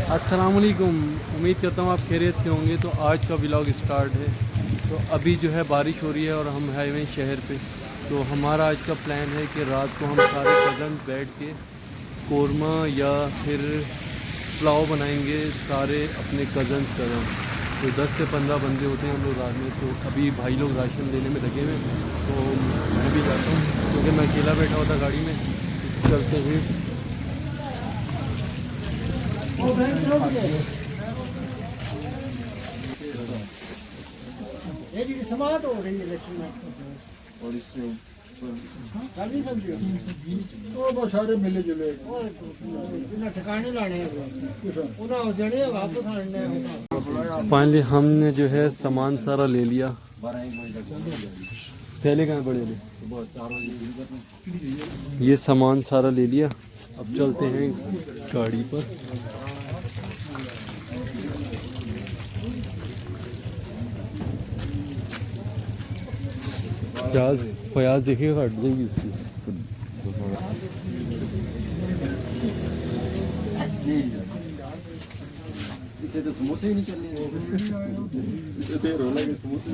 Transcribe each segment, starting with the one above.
अस्सलाम वालेकुम। उम्मीद करता हूँ आप खैरियत से होंगे। तो आज का व्लॉग स्टार्ट है। तो अभी जो है बारिश हो रही है और हम हैं शहर पे। तो हमारा आज का प्लान है कि रात को हम सारे कज़न बैठ के कौरमा या फिर पुलाव बनाएंगे, सारे अपने कज़न्स। तो 10 से 15 बंदे होते हैं हम लोग रात में। तो अभी भाई लोग राशन देने में लगे हुए हैं, तो मैं भी जाता हूँ क्योंकि मैं अकेला बैठा हुआ था गाड़ी में। तो चलते हैं। सारे मिले जुले फाइनली हमने जो है सामान सारा ले लिया। पहले कहाँ पड़े थे? ये सामान सारा ले लिया। अब चलते हैं गाड़ी पर। फयाज देखिएगा हट जाएगी उसकी। तो समोसे ही नहीं चल रहे समोसे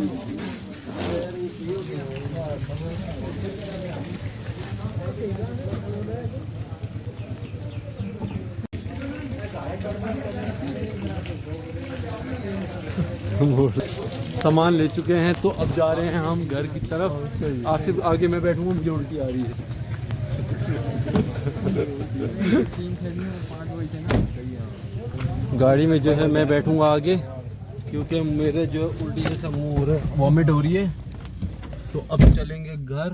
सामान ले चुके हैं, तो अब जा रहे हैं हम घर की तरफ। आसिफ आगे मैं बैठूंगा, मुझे उल्टी आ रही है। गाड़ी में जो है मैं बैठूंगा आगे, क्योंकि मेरे जो उल्टी जैसा मुंह हो रहा है, वॉमिट हो रही है। तो अब चलेंगे घर।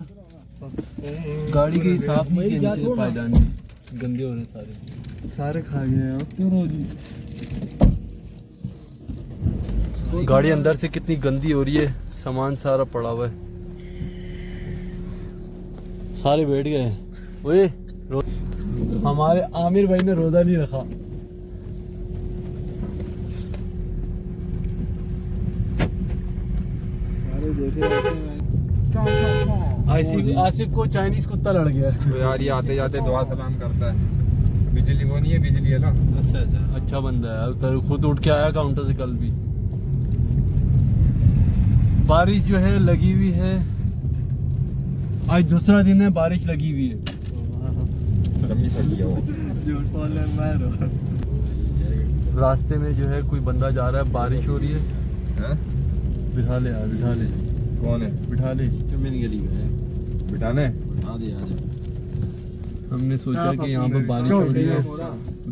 गाड़ी के हिसाब नहीं के नीचे पायदान गंदे हो रहे सारे खा गए आप तो रोजी। गाड़ी अंदर से कितनी गंदी हो रही है, सामान सारा पड़ा हुआ है। सारे बैठ गए हैं। ओए हमारे आमिर भाई ने रोजा नहीं रखा। आसिफ को चाइनीज कुत्ता लड़ गया है। तो यार ये आते जाते दुआ सलाम करता है। बिजली वो नहीं है, बिजली है ना। अच्छा बंदा है। तो खुद उठ के आया काउंटर से कल भी। बारिश जो है लगी हुई है, आज दूसरा दिन है बारिश लगी हुई है। रास्ते में जो है कोई बंदा जा रहा है, बारिश हो रही है। बिठा ले यार, बिठा ले। कौन है? बिठा ले। बिठाने हमने सोचा कि यहाँ पर बारिश हो रही है,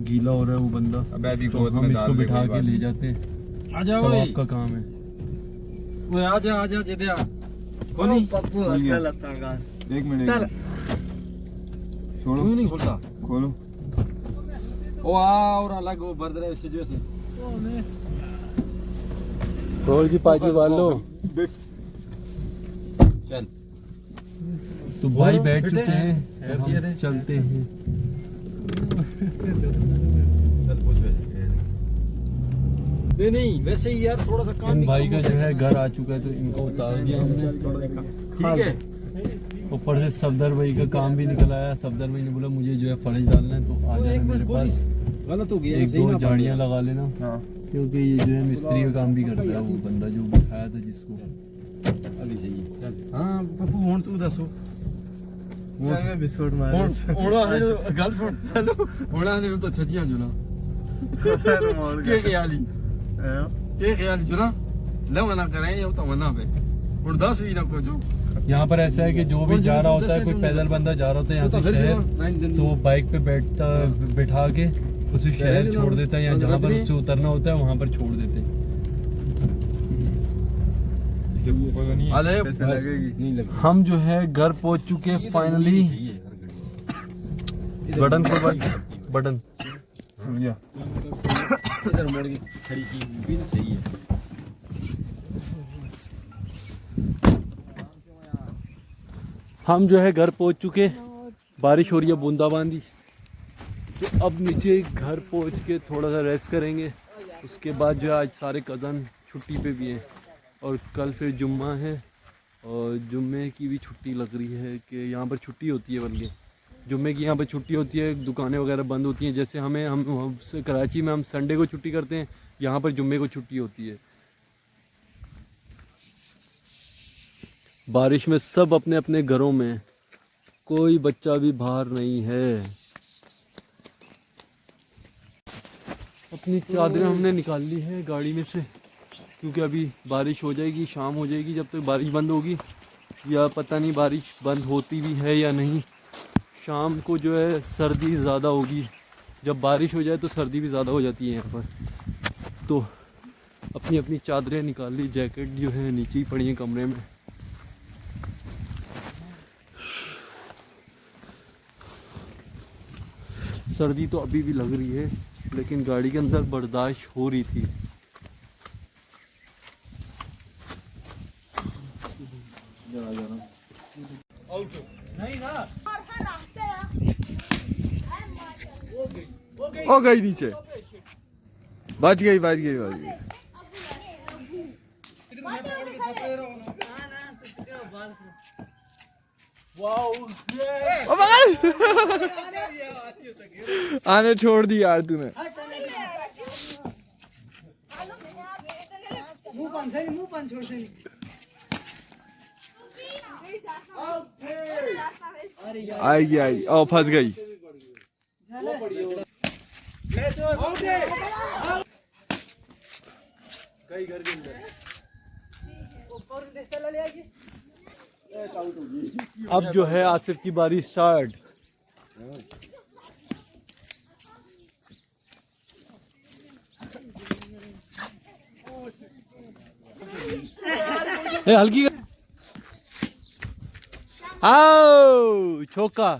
गीला हो रहा है वो बंदा। तो हम इसको बिठा के ले जाते हैं। आपका काम है। वो आजा जेदे आ। खोली पप्पू अच्छा लगता है। एक मिनट छोड़ो, नहीं खोलता। खोलो। ओ और अलग वो बर्द रहे से जैसे रोल जी पाजी वालो। चल तो भाई बैठ चुके हैं, हम चलते हैं। चल पूछ नहीं वैसे ही यार थोड़ा सा काम। भाई का जो है घर आ चुका है, तो इनको उतार दिया हमने। ठीक है। ऊपर से सफदर भाई का काम भी निकल आया। सफदर भाई ने बोला मुझे जो है फर्ज डालना है, तो आ जाना मेरे पास। गलत हो गया, एक दो झाड़ियाँ लगा लेना। हाँ। क्योंकि ये जो है मिस्त्री का काम भी करता है, वो बंदा जो बिठाया था जिसको। अभी सही है। हाँ पप्पू हुन तू दसो। बिस्कुट गल सुन। हेलो तो छचियां जो ना के ख्याली जो ना लवना करें या तो मना पे और 10 भी ना को जो। यहाँ पर ऐसा है कि जो भी जा रहा होता है, कोई पैदल बंदा जा रहा होता है यहाँ से शहर, तो वो बाइक पे बैठा के उसे शहर छोड़ देता है, या जहाँ पर उससे उतरना होता है वहाँ पर छोड़ देते हैं। हम जो है घर पहुँच चुके फाइनली। बटन को भाई, बटन इधर मोड़ के खड़ी की भी सही है। हम जो है घर पहुंच चुके। बारिश हो रही है बूंदाबांदी। तो अब नीचे घर पहुंच के थोड़ा सा रेस्ट करेंगे। उसके बाद जो है आज सारे कज़न छुट्टी पे भी हैं, और कल फिर जुम्मा है, और जुम्मे की भी छुट्टी लग रही है कि यहाँ पर छुट्टी होती है बल्कि। जुम्मे की यहाँ पे छुट्टी होती है, दुकानें वगैरह बंद होती हैं। जैसे हम कराची में हम संडे को छुट्टी करते हैं, यहाँ पर जुम्मे को छुट्टी होती है। बारिश में सब अपने अपने घरों में, कोई बच्चा भी बाहर नहीं है। अपनी चादरें हमने निकाल ली है गाड़ी में से, क्योंकि अभी बारिश हो जाएगी, शाम हो जाएगी जब तक बारिश बंद होगी, या पता नहीं बारिश बंद होती भी है या नहीं। शाम को जो है सर्दी ज़्यादा होगी, जब बारिश हो जाए तो सर्दी भी ज़्यादा हो जाती है यहाँ पर। तो अपनी अपनी चादरें निकाल ली, जैकेट जो है नीचे ही पड़ी है कमरे में। सर्दी तो अभी भी लग रही है, लेकिन गाड़ी के अंदर बर्दाश्त हो रही थी। ओ गई नीचे, बच गई बच गई बच गई। आने छोड़ दी यार तूने। आएगी आएगी, ओ फंस गई। अब जो है आसिफ की बारी स्टार्ट। हल्की आओ चौका।